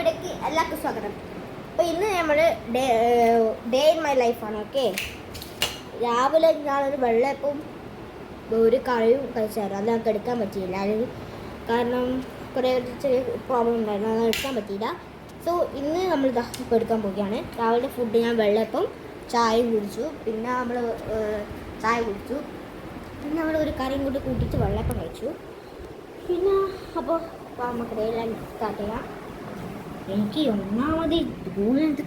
വീഡിയോക്ക് എല്ലാവർക്കും സ്വാഗതം. അപ്പോൾ ഇന്ന് നമ്മൾ ഡേ ഇൻ മൈ ലൈഫാണ്. ഓക്കെ, രാവിലെ ഞാനൊരു വെള്ളയപ്പം ഒരു കറിയും കഴിച്ചായിരുന്നു. അത് നമുക്ക് എടുക്കാൻ പറ്റിയില്ല, കാരണം കുറേ ചെറിയ പ്രോബ്ലം ഉണ്ടായിരുന്നു, അത് എടുക്കാൻ പറ്റിയില്ല. സോ ഇന്ന് നമ്മൾ ഇപ്പോൾ എടുക്കാൻ പോവുകയാണ്. രാവിലെ ഫുഡ് ഞാൻ വെള്ളയപ്പം ചായയും കുടിച്ചു. പിന്നെ നമ്മൾ ചായ കുടിച്ചു, പിന്നെ നമ്മൾ ഒരു കറിയും കൂടി കൂട്ടിയിട്ട് വെള്ളയപ്പം കഴിച്ചു. പിന്നെ അപ്പോൾ നമുക്ക് ഡേ ലൈഫ് സ്റ്റാർട്ട് ചെയ്യാം. എനിക്ക് ഒന്നാമത് റൂമിനകത്ത്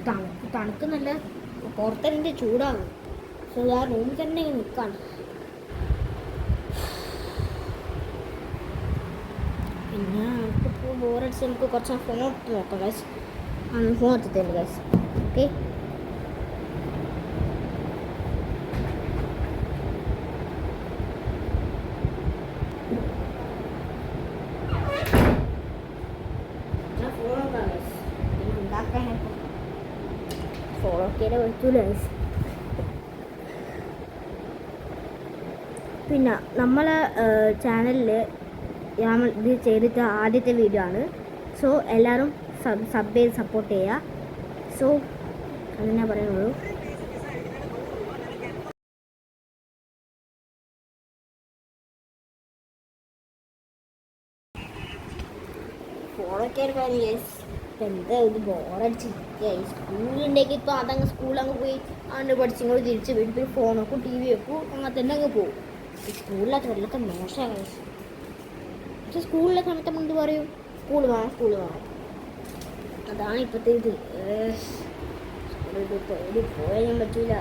തണുക്കുന്നല്ല, പുറത്തെൻ്റെ ചൂടാകും. സോ ആ റൂമിൽ തന്നെ നിൽക്കാണ്. പിന്നെ നമുക്കിപ്പോൾ ബോറടിച്ച് നമുക്ക് കുറച്ച് ഫോൺ എടുത്ത് നോക്കാം ഗൈസ്. ഫോൺ എടുത്തിട്ടുണ്ട് ഗൈസ്. ഓക്കെ, ഫോളോക്കേടെ വെച്ചൂല ഗൈസ്. പിന്നെ നമ്മളെ ചാനലിൽ നമ്മൾ ഇത് ചെയ്തിട്ട് ആദ്യത്തെ വീഡിയോ ആണ്. സോ എല്ലാവരും സബ് ചെയ്ത് സപ്പോർട്ട് ചെയ്യുക. സോ അങ്ങനെ പറയുന്നുള്ളൂ. ഫോളോക്കേടെ കാര്യം ഗൈസ്, എന്താ ഇത് ബോറടിച്ചിരിക്കുക. ഈ സ്കൂളുണ്ടെങ്കിൽ ഇപ്പോൾ അതങ്ങ് സ്കൂളങ്ങ് പോയി അങ്ങോട്ട് പഠിച്ചിങ്ങോട്ട് തിരിച്ച് വീട്ടിൽ ഫോൺ വെക്കും, ടി വി വെക്കും, അങ്ങനെ തന്നെ അങ്ങ് പോകും. ഈ സ്കൂളിലൊക്കെ വല്ലതൊക്കെ മോശമാണ്. പക്ഷെ സ്കൂളിലെ സമയത്ത് നമ്മൾ എന്ത് പറയും, സ്കൂൾ വേണം. അതാണ് ഇപ്പോഴത്തെ ഇത്. സ്കൂളിൽ പോയാൽ പറ്റില്ല.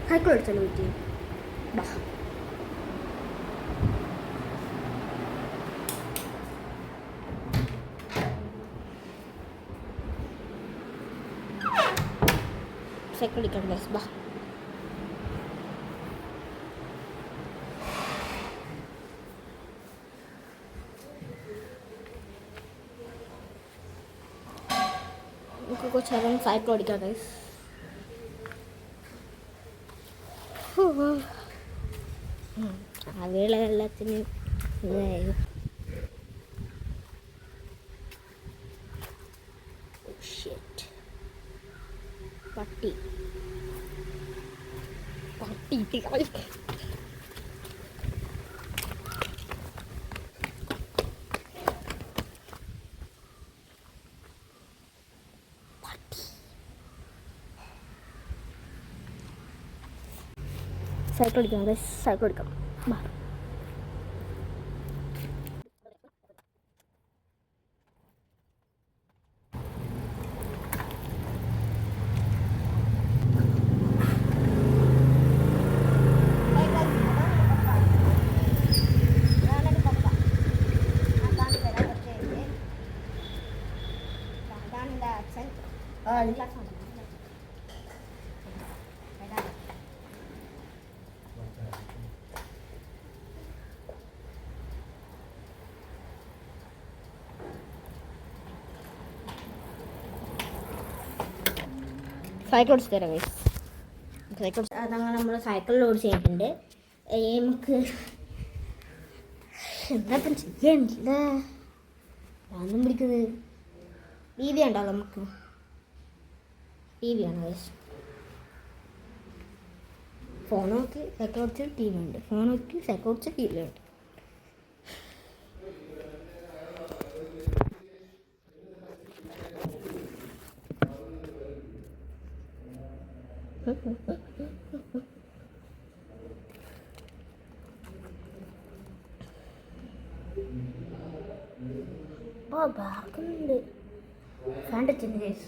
സൈക്കിൾ അടിച്ചാലോ പറ്റി. ബാ, സൈക്കിൾ അടിക്കണം ഗൈസ്. ബാ, നമുക്ക് കുറച്ച് നേരം സൈക്കിൾ ഓടിക്കാം ഗൈസ്. അവയുള്ള എല്ലാത്തിനും ഇതായിരുന്നു. പട്ടി സൈക്കിൾ അടിക്കാം ഗൈസ്, സൈക്കിൾ അടിക്കാം. ബാ, സൈക്കിൾ ഓടിച്ച് തരാം ഗൈസ്. സൈക്കിൾ അതങ്ങനെ നമ്മൾ സൈക്കിളിൽ ഓടിച്ച് കഴിഞ്ഞിട്ടുണ്ട്. നമുക്ക് എന്താപ്പം ചെയ്യാനില്ല, ഒന്നും പിടിക്കുന്നത്. ടി വി ഉണ്ടല്ലോ, നമുക്ക് ടി വി ആണ് ഗൈസ്. ഫോൺ നോക്കി സൈക്കിൾ ഓടിച്ച് ടി വി ഉണ്ട്, ഫോൺ നോക്കി സൈക്കിൾ ഓടിച്ച് ടി വി ഉണ്ട്. ബാർക്കുന്നുണ്ട്, ഫാൻ ടച്ചുണ്ട് ഗൈസ്.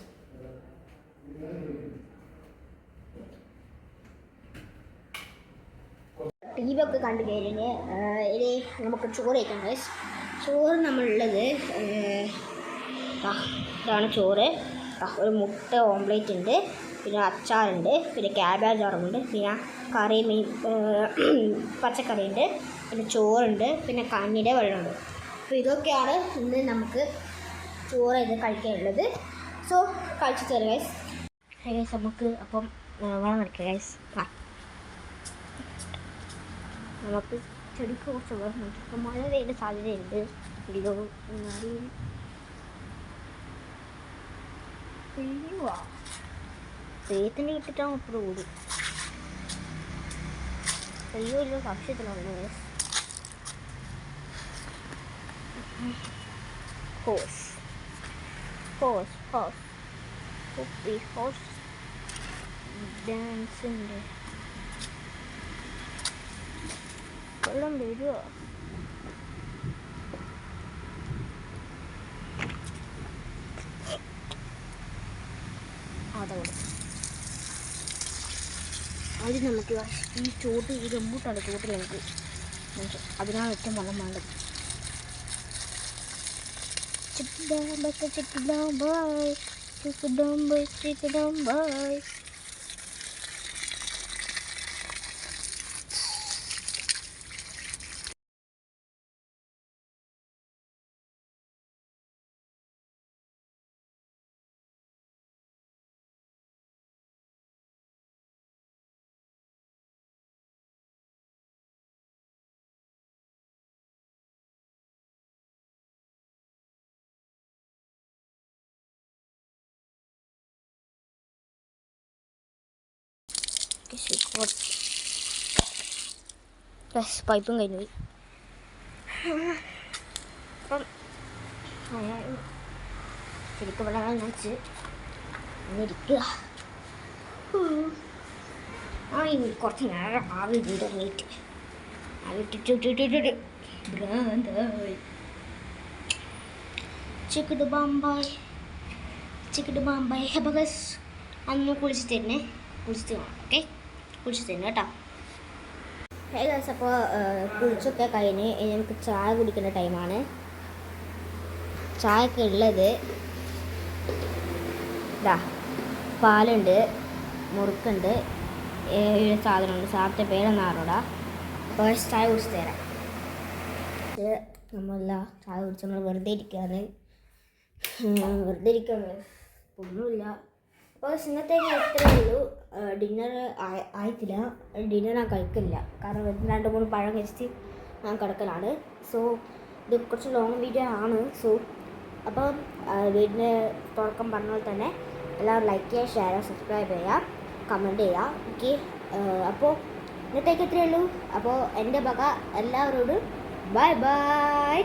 ടി വി ഒക്കെ കണ്ടു കഴിഞ്ഞ് ഇനി നമുക്ക് ചോറ് കഴിക്കാം ഗൈസ്. ചോറ് നമ്മളുള്ളത് ഇതാണ് ചോറ്. ഒരു മുട്ട ഓംലേറ്റ് ഉണ്ട്, പിന്നെ അച്ചാറുണ്ട്, പിന്നെ ക്യാബേജ് ഓർമ്മയുണ്ട്, പിന്നെ കറി മീൻ പച്ചക്കറി ഉണ്ട്, പിന്നെ ചോറുണ്ട്, പിന്നെ കഞ്ഞിയുടെ വെള്ളമുണ്ട്. അപ്പോൾ ഇതൊക്കെയാണ് ഇന്ന് നമുക്ക് ചോറ് ഇത് കഴിക്കാനുള്ളത്. സോ കഴിച്ചു തരാം ഗൈസ്. ഗൈസ് നമുക്ക് അപ്പം വെള്ളം കഴിക്കാം ഗൈസ്. നമുക്ക് ചെടിക്ക് കുറച്ച് വെള്ളം കഴിക്കാം. മഴ പെയ്യുന്ന സാധ്യതയുണ്ട്. സേത്തിന് കിട്ടിട്ടാണ് ഇപ്പോൾ ഓടി. അയ്യോ ഒരു ഭക്ഷ്യത്തിലാണ് ഹോസ് ഹോസ് ഹോസ് കുപ്പി ഹോസ് ഡാൻസ് ഉണ്ട്. വെള്ളം വരുമോ? അതോടെ ആദ്യം നമുക്ക് ഈ ചോട്ട് ഈ റംബൂട്ടാണ് ചോട്ടിൽ നമുക്ക് അതിനാണ് ഏറ്റവും വെള്ളം വേണ്ടത്. പൈപ്പും കഴിഞ്ഞു പോയി. അപ്പം ശരിക്കും വെള്ളം നനച്ച് ഇരിക്കുക. ഇനി കുറച്ച് നേരം ആവി തുടങ്ങിയിട്ട് ആവിട്ടിട്ട് ഭ്രാന്തായി. ചിക്കട് ബാമ്പായ് ഹെബഗസ് അന്ന് കുളിച്ച് തരണേ. കുളിച്ചിട്ട് വേണം. ഓക്കെ, കുളിച്ച് തരണം കേട്ടോ. ഏകദേശം അപ്പോൾ കുളിച്ചൊക്കെ കഴിഞ്ഞ് നമുക്ക് ചായ കുടിക്കുന്ന ടൈമാണ്. ചായയൊക്കെ ഉള്ളത് ഇതാ, പാലുണ്ട്, മുറുക്കുണ്ട്, സാധനമുണ്ട്. സാധനത്തെ പേരെന്നാറോടാ. അപ്പോൾ ചായ കുടിച്ച് തരാം. നമ്മളല്ല ചായ കുടിച്ച് നമ്മൾ വെറുതെ ഇരിക്കുകയാണ്. ഒന്നുമില്ല. അപ്പോൾ ഇന്നത്തേക്ക് ഇത്രയേ ഉള്ളൂ. ഡിന്നർ ആയിട്ടില്ല. ഡിന്നർ ഞാൻ കഴിക്കില്ല, കാരണം 2-3 പഴം കഴിച്ചിട്ട് ഞാൻ കിടക്കലാണ്. സോ ഇത് കുറച്ച് ലോങ് വീഡിയോ ആണ്. സോ അപ്പം വീടിൻ്റെ തുടക്കം പറഞ്ഞ പോലെ തന്നെ എല്ലാവരും ലൈക്ക് ചെയ്യുക, ഷെയർ ചെയ്യുക, സബ്സ്ക്രൈബ് ചെയ്യുക, കമൻറ്റ് ചെയ്യുക. ഓക്കെ, അപ്പോൾ ഇന്നത്തേക്ക് ഇത്രയേ ഉള്ളൂ. അപ്പോൾ എൻ്റെ വക എല്ലാവരോടും ബൈ ബൈ.